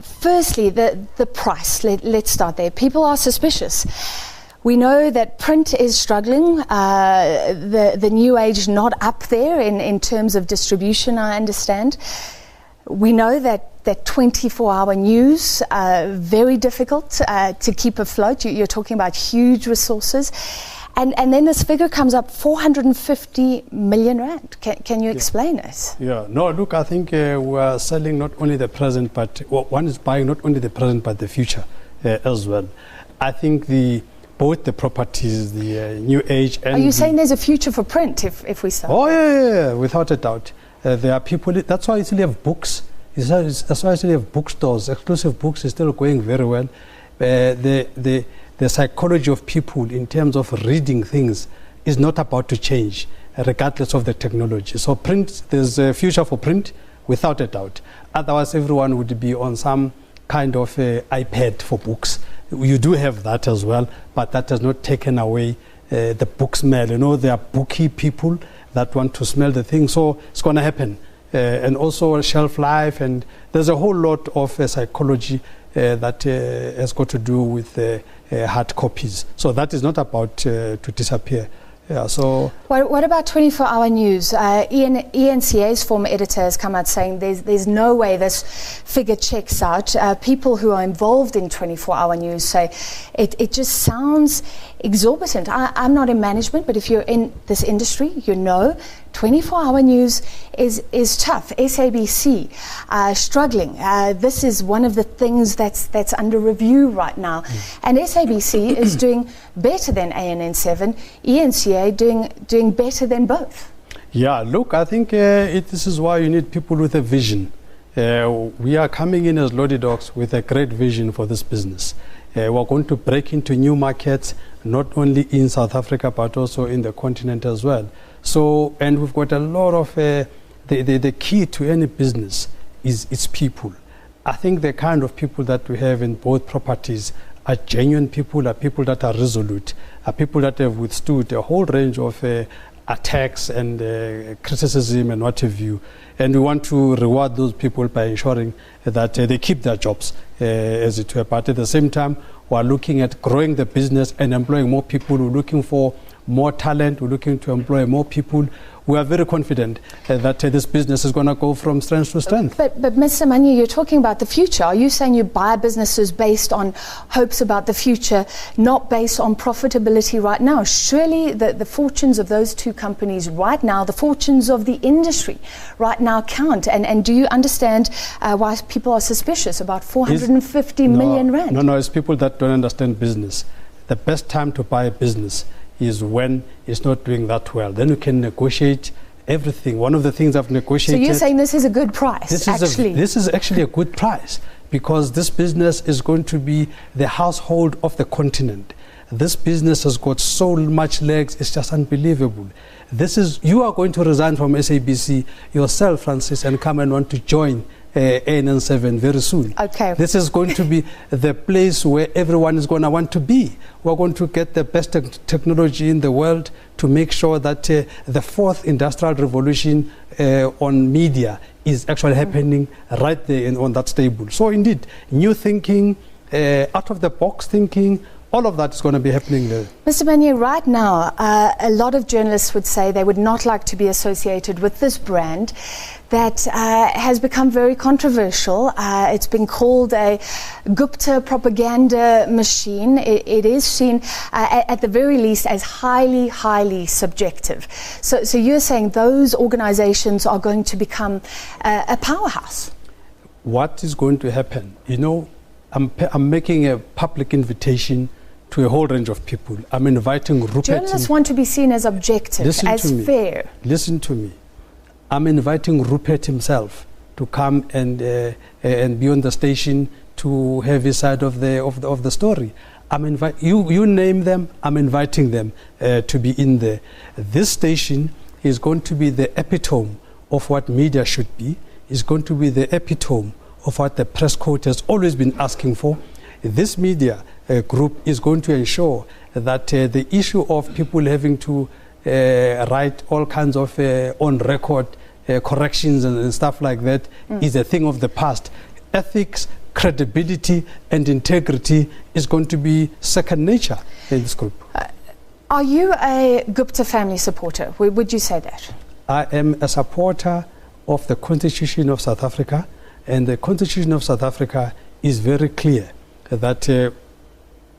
Firstly, the price. Let's start there. People are suspicious. We know that print is struggling. The new age not up there in terms of distribution, I understand. We know that 24-hour news, very difficult to keep afloat. You're talking about huge resources. And then this figure comes up, 450 million rand. Can you explain it? Yeah, no, look, I think we are selling not only the present, but one is buying not only the present, but the future as well. I think both the properties, the new age and... Are you saying there's a future for print if we start? Oh, yeah, without a doubt. There are people, that's why you still have books. That's why I still have bookstores. Exclusive books is still going very well. The psychology of people in terms of reading things is not about to change, regardless of the technology. So print, there's a future for print, without a doubt. Otherwise, everyone would be on some kind of iPad for books. You do have that as well, but that has not taken away the book smell. You know, there are booky people that want to smell the thing, so it's going to happen. And also shelf life, and there's a whole lot of psychology that has got to do with hard copies. So that is not about to disappear. Yeah, so what about 24-hour news? ENCA's former editor has come out saying there's no way this figure checks out. People who are involved in 24-hour news say it just sounds exorbitant. I'm not in management, but if you're in this industry, you know 24-hour news is tough. SABC struggling. This is one of the things that's under review right now. And SABC is doing better than ANN7. ENCA doing better than both. Yeah, look, I think this is why you need people with a vision. We are coming in as Lodi Dogs with a great vision for this business. We're going to break into new markets, not only in South Africa, but also in the continent as well. So, and we've got a lot of, the key to any business is its people. I think the kind of people that we have in both properties are genuine people, are people that are resolute, are people that have withstood a whole range of attacks and criticism and what have you. And we want to reward those people by ensuring that they keep their jobs, as it were. But at the same time, we're looking at growing the business and employing more people. We're looking for more talent. We're looking to employ more people. We are very confident that this business is going to go from strength to strength. But Mr. Manyi, you're talking about the future. Are you saying you buy businesses based on hopes about the future, not based on profitability right now? Surely the fortunes of those two companies right now, the fortunes of the industry right now count. And do you understand why people are suspicious about 450 million rand? No, it's people that don't understand business. The best time to buy a business is when it's not doing that well. Then you can negotiate everything. One of the things I've negotiated... So you're saying this is a good price, this is actually a good price, because this business is going to be the household of the continent. This business has got so much legs, it's just unbelievable. You are going to resign from SABC yourself, Francis, and come and want to join ANN7 very soon. Okay. This is going to be the place where everyone is going to want to be. We're going to get the best technology in the world to make sure that the fourth industrial revolution on media is actually happening right there on that stable. So indeed, new thinking, out of the box thinking, all of that is going to be happening there. Mr. Manyi, right now, a lot of journalists would say they would not like to be associated with this brand that has become very controversial. It's been called a Gupta propaganda machine. It is seen, at the very least, as highly, highly subjective. So you're saying those organizations are going to become a powerhouse? What is going to happen? You know, I'm making a public invitation to a whole range of people. I'm inviting Rupert. Journalists want to be seen as objective, as fair. Listen to me. I'm inviting Rupert himself to come and be on the station to have his side of the story. You name them. I'm inviting them to be in there. This station is going to be the epitome of what media should be. It's going to be the epitome of what the press code has always been asking for. This media group is going to ensure that the issue of people having to write all kinds of on-record corrections and stuff like that is a thing of the past. Ethics credibility and integrity is going to be second nature in this group. Are you a Gupta family supporter? Would you say that? I am a supporter of the Constitution of South Africa, and the Constitution of South Africa is very clear that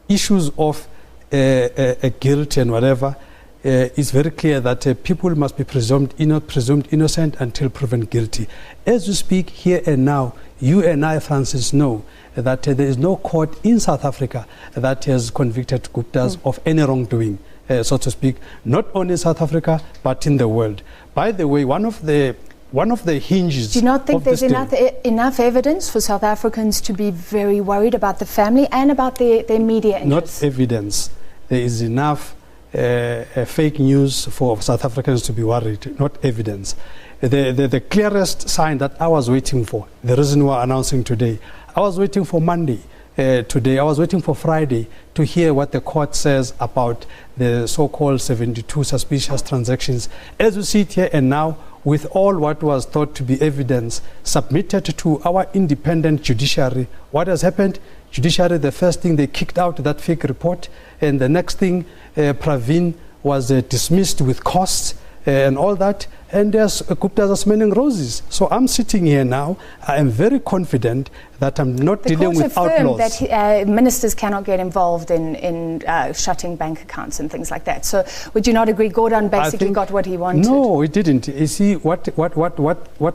issues of guilt and whatever, it's very clear that people must be presumed innocent until proven guilty. As we speak here and now, you and I, Francis, know that there is no court in South Africa that has convicted Guptas of any wrongdoing, so to speak, not only in South Africa but in the world. By the way, one of the hinges. Do you not think there's enough evidence for South Africans to be very worried about the family and about their media interests? Not evidence. There is enough fake news for South Africans to be worried, not evidence. The clearest sign that I was waiting for, the reason we're announcing today, I was waiting for Monday. Today, I was waiting for Friday to hear what the court says about the so-called 72 suspicious transactions. As we sit here and now, with all what was thought to be evidence submitted to our independent judiciary, what has happened? Judiciary, the first thing, they kicked out that fake report, and the next thing, Pravin was dismissed with costs and all that, and there's Guptas are smelling roses. So I'm sitting here now, I am very confident that I'm not dealing with outlaws. The court affirmed that ministers cannot get involved in shutting bank accounts and things like that. So would you not agree Gordon basically got what he wanted? No, he didn't. You see, what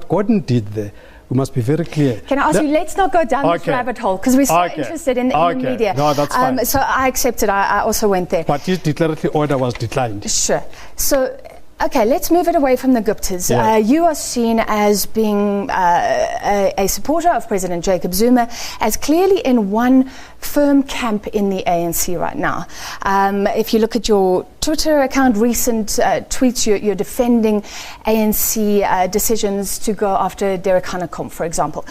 Gordon did there, we must be very clear. Can I ask you, let's not go down this rabbit hole, because we're so interested in the media. No, that's fine. So I accepted, I also went there. But his declaratory order was declined. Sure. So, okay, let's move it away from the Guptas. Yeah. You are seen as being a supporter of President Jacob Zuma, as clearly in one firm camp in the ANC right now. If you look at your Twitter account, recent tweets, you're defending ANC decisions to go after Derek Hanekom, for example.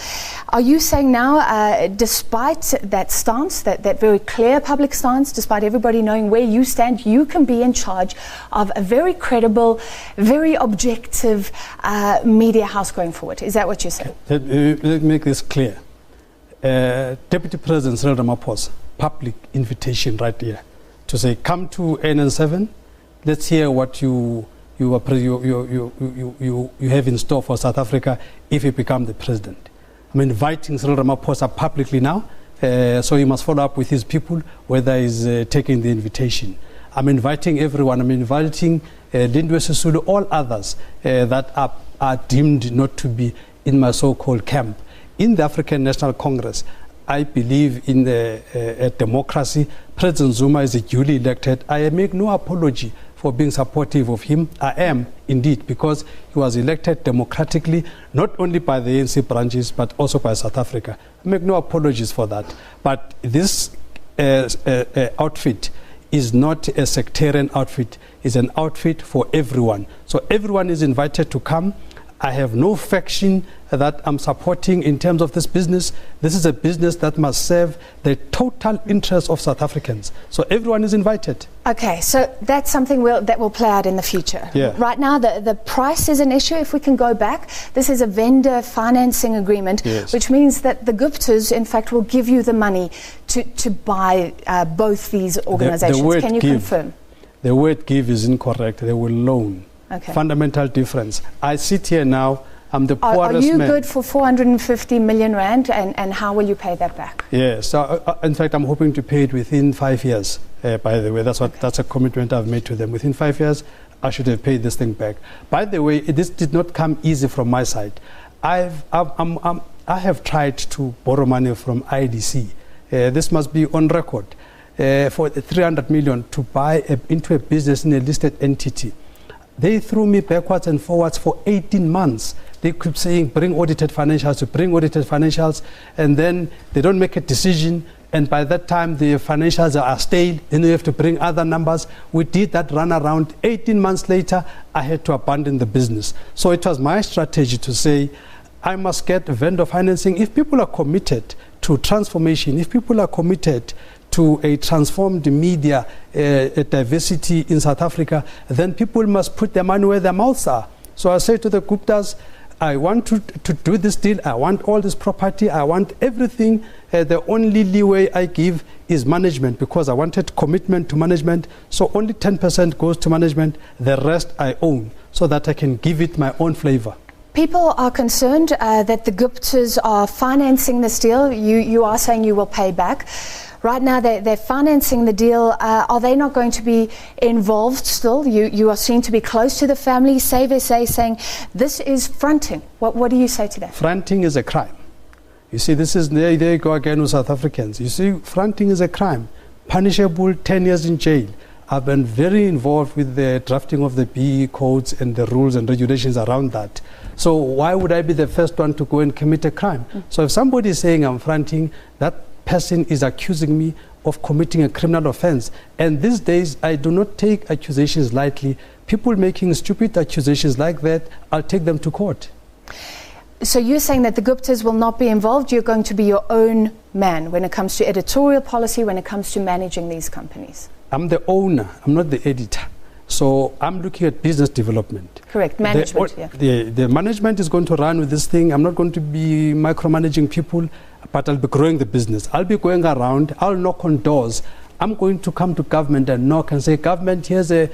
Are you saying now, despite that stance, that very clear public stance, despite everybody knowing where you stand, you can be in charge of a very credible, very objective media house going forward? Is that what you're saying? Let me make this clear. Deputy President Cyril Ramaphosa, public invitation right here to say, come to ANN7, let's hear what you have in store for South Africa if you become the president. I'm inviting Cyril Ramaphosa publicly now, so he must follow up with his people whether he's taking the invitation. I'm inviting everyone. I'm inviting Lindwe Sisulu, all others that are deemed not to be in my so-called camp. In the African National Congress, I believe in a democracy. President Zuma is duly elected. I make no apology for being supportive of him. I am indeed, because he was elected democratically, not only by the ANC branches, but also by South Africa. I make no apologies for that. But this outfit is not a sectarian outfit. It's an outfit for everyone. So everyone is invited to come. I have no faction that I'm supporting in terms of this business. This is a business that must serve the total interest of South Africans. So everyone is invited. Okay, so that's something that will play out in the future. Yeah. Right now, the price is an issue. If we can go back, this is a vendor financing agreement, yes, which means that the Guptas, in fact, will give you the money to buy both these organizations. Can you confirm? The word give is incorrect. They will loan. Okay. Fundamental difference. I sit here now, I'm the poorest man. Are you good for 450 million rand, and how will you pay that back? Yes, so, in fact, I'm hoping to pay it within 5 years, by the way. That's a commitment I've made to them. Within 5 years, I should have paid this thing back. By the way, this did not come easy from my side. I have tried to borrow money from IDC. This must be on record. For 300 million to buy into a business in a listed entity. They threw me backwards and forwards for 18 months. They keep saying, bring audited financials, and then they don't make a decision, and by that time the financials are stale, then you have to bring other numbers. We did that run around. 18 months later, I had to abandon the business. So it was my strategy to say, I must get vendor financing. If people are committed to transformation, if people are committed to a transformed media diversity in South Africa, then people must put their money where their mouths are. So I say to the Guptas, I want to do this deal, I want all this property, I want everything. The only leeway I give is management, because I wanted commitment to management. So only 10% goes to management, the rest I own, so that I can give it my own flavor. People are concerned that the Guptas are financing this deal. You are saying you will pay back. Right now, they're financing the deal. Are they not going to be involved still? You are seen to be close to the family. Save SA saying this is fronting. What do you say to that? Fronting is a crime. You see, this is, there you go again with South Africans. You see, fronting is a crime, punishable 10 years in jail. I've been very involved with the drafting of the BE codes and the rules and regulations around that. So why would I be the first one to go and commit a crime? So if somebody is saying I'm fronting, that person is accusing me of committing a criminal offense. And these days, I do not take accusations lightly. People making stupid accusations like that, I'll take them to court. So you're saying that the Guptas will not be involved. You're going to be your own man when it comes to editorial policy, when it comes to managing these companies. I'm the owner, I'm not the editor. So I'm looking at business development. Correct, management. The management is going to run with this thing. I'm not going to be micromanaging people, but I'll be growing the business. I'll be going around, I'll knock on doors. I'm going to come to government and knock and say, government, here's a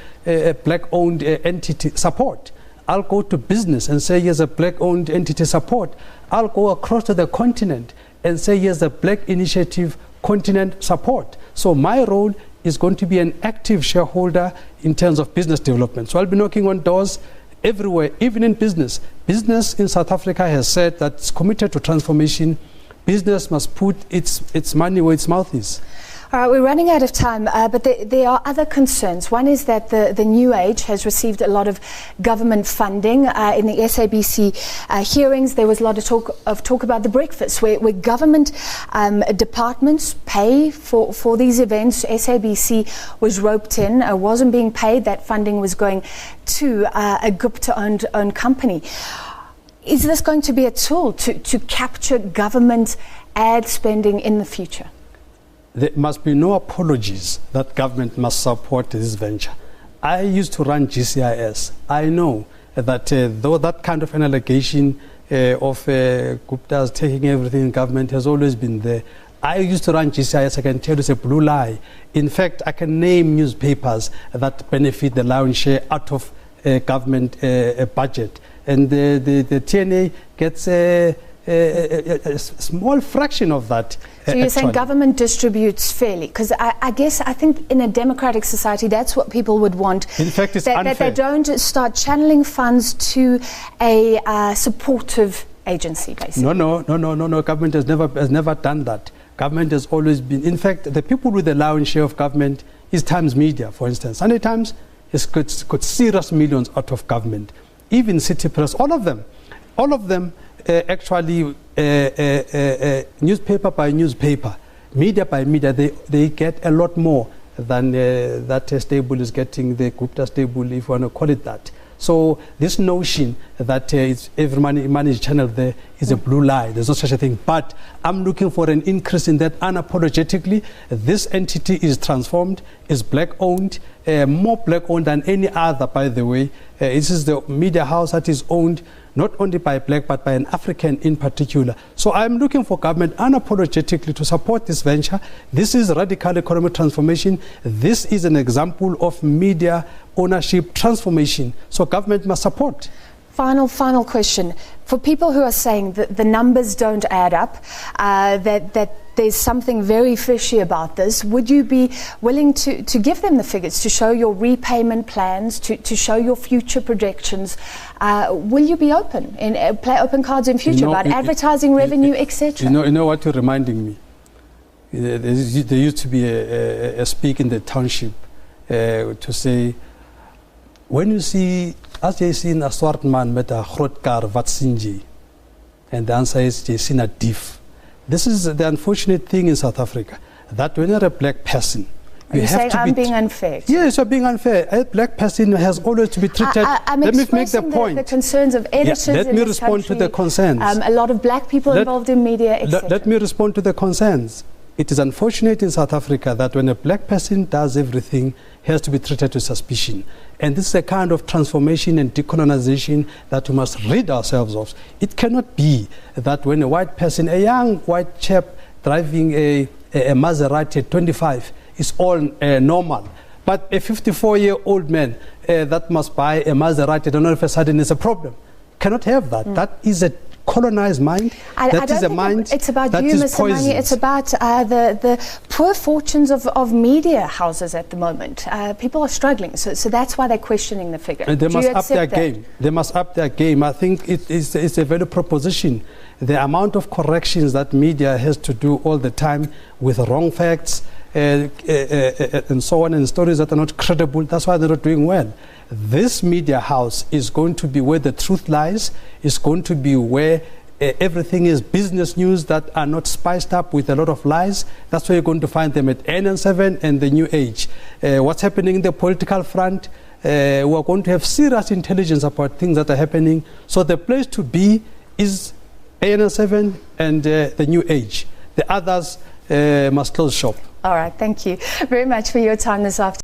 black-owned entity, support. I'll go to business and say, here's a black-owned entity, support. I'll go across to the continent and say, here's a black initiative, continent, support. So my role is going to be an active shareholder in terms of business development. So I'll be knocking on doors everywhere, even in business. Business in South Africa has said that it's committed to transformation. Business must put its money where its mouth is. All right, we're running out of time, but there are other concerns. One is that the New Age has received a lot of government funding. In the SABC hearings, there was a lot of talk about the breakfast, where government departments pay for these events. SABC was roped in, wasn't being paid. That funding was going to a Gupta-owned company. Is this going to be a tool to capture government ad spending in the future? There must be no apologies that government must support this venture. I used to run GCIS. I know that though that kind of an allegation of Gupta's taking everything in government has always been there, I used to run GCIS. I can tell you it's a blue lie. In fact, I can name newspapers that benefit the lion's share out of government budget. And the TNA gets a small fraction of that. So you're saying government distributes fairly? Because I think in a democratic society, that's what people would want. In fact, it's unfair. That they don't start channeling funds to a supportive agency, basically. No. Government has never done that. Government has always been. In fact, the people with the lion's share of government is Times Media, for instance. Sunday Times has got serious millions out of government. Even City Press, all of them. Actually, newspaper by newspaper, media by media, they get a lot more than that stable is getting, the Gupta stable, if you want to call it that. So this notion that every money is channeled there is a blue lie. There's no such a thing. But I'm looking for an increase in that unapologetically. This entity is transformed, is black-owned, more black-owned than any other, by the way. This is the media house that is owned not only by black, but by an African in particular. So I'm looking for government unapologetically to support this venture. This is radical economic transformation. This is an example of media ownership transformation. So government must support. Final question. For people who are saying that the numbers don't add up, that there's something very fishy about this, would you be willing to give them the figures, to show your repayment plans, to show your future projections? Will you be open and play open cards in future about advertising revenue, etc.? You know what you're reminding me? There used to be a speak in the township to say, when you see, as you see a swart man met a groot kar wat sien jy? And the answer is, you seen a dief. This is the unfortunate thing in South Africa, that when you're a black person, you have to I'm being unfair. Yes, you're being unfair. A black person has always to be treated. Let me make the point. The concerns of editors. Let me respond to the concerns. A lot of black people involved in media, etc. Let me respond to the concerns. it is unfortunate in South Africa that when a black person does everything, he has to be treated with suspicion. And this is a kind of transformation and decolonization that we must rid ourselves of. It cannot be that when a white person, a young white chap driving a Maserati at 25 is all normal. But a 54-year-old man that must buy a Maserati, all of a sudden is a problem. Cannot have that. That is a colonized mind. That is a mind it's about that you, is Mr. Manyi. poisoned. It's about the poor fortunes of media houses at the moment. People are struggling, so that's why they're questioning the figure. And they Do must you up their accept that? game. They must up their game. I think it's a value proposition. The amount of corrections that media has to do all the time with wrong facts and so on, and stories that are not credible, that's why they're not doing well. This media house is going to be where the truth lies, is going to be where everything is business news that are not spiced up with a lot of lies. That's where you're going to find them at ANN7 and the New Age. What's happening in the political front, we're going to have serious intelligence about things that are happening. So the place to be is ANN7 and the New Age. The others must close shop. All right, thank you very much for your time this afternoon.